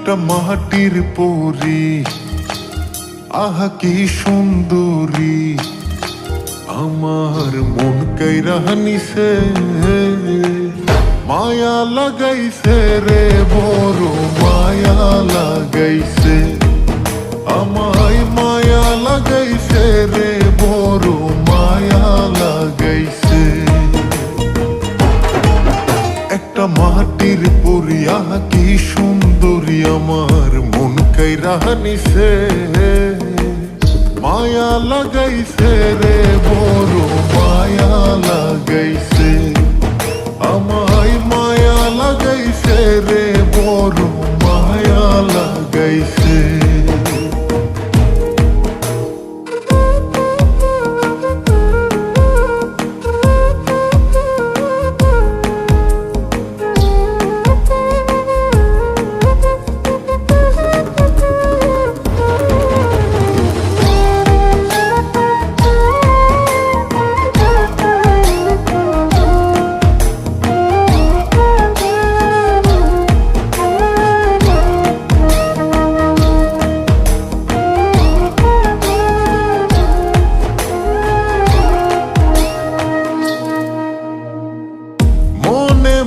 একটা মাটির পরী, আহা কি সুন্দরী, আমার মন কাইরা নিছে, মায়া লাগাইছে রে, বড় মায়া লাগাইছে, আমায় মায়া লাগাইছে রে, বড় মায়া লাগাইছে। একটা মাটির পরী, আহা কি সুন্দরী, আমার মন কাইরা নিছে, মায়া লাগাইছে রে, বড় মায়া লাগাইছে, আমায় মায়া লাগাইছে রে, বড় মায়া লাগাইছে।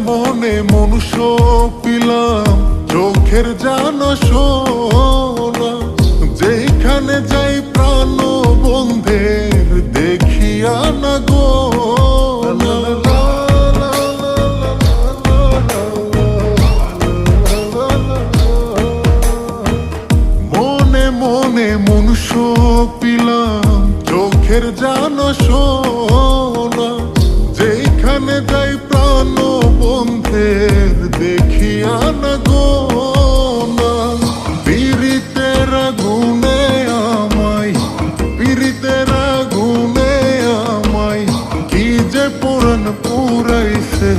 মনে মনুষ্য পিলাম, চোখের জানা সোনা, যেখানে যাই প্রাণ বন্ধের দেখিয়া না গো। মনে মনে মনুষ্য পিলাম, চোখের জানা সোনা, যেখানে যাই প্রাণ বন্ধের দেখিয়া না গো না। পীড়িতের আগুনে আমায়, পীড়িতের আগুনে আমায় কি যে পুরাণ পুরাইছে,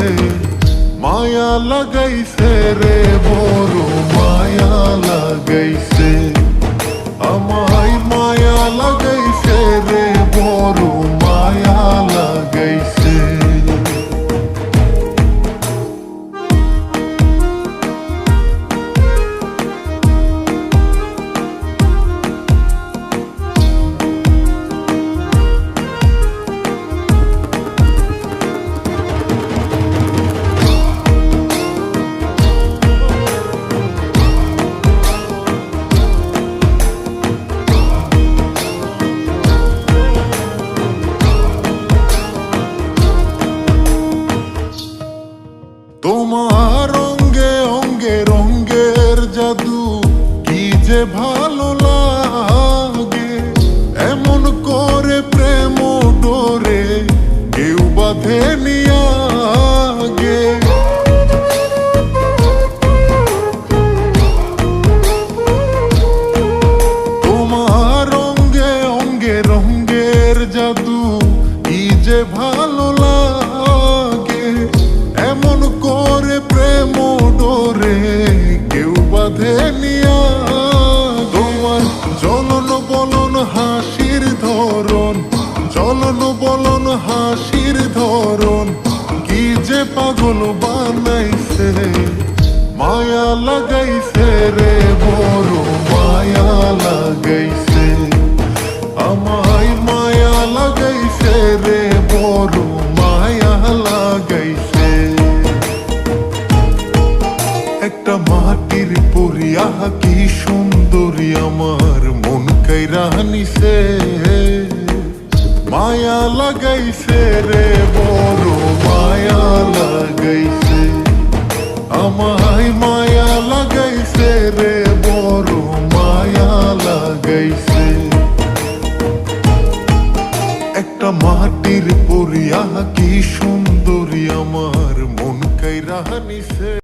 মায়া লাগাইছে রে, বড় মায়া লাগাইছে, আমায় মায়া লাগাইছে রে, বড় মায়া লাগাইছে। তোমার অঙ্গে অঙ্গে রঙ্গের জাদু, কি যে ভালো লাগে, এমন করে প্রেম ডোরে কেউ বাঁধে নিয়াগে। তোমার অঙ্গে অঙ্গে রঙ্গের জাদু, কি যে ভালো লাগে, এমন করে প্রেম ডোরে কেউ বাঁধে নিয়া। তোমার চলন বলন হাসির ধরন, চলন বলন হাসির ধরন, কি যে পাগল বানাইছে, মায়া লাগাইছে রে, বড় মায়া লাগাইছে, আমায় মায়া লাগাইছে রে, বড় মায়া লাগাইছে। একটা মাটির পরী, আহা কি সুন্দরী, আমার মন কাইরা নিছে, মায়া লাগাইছে রে, বড় মায়া লাগাইছে, আমায় মায়া লাগাইছে রে,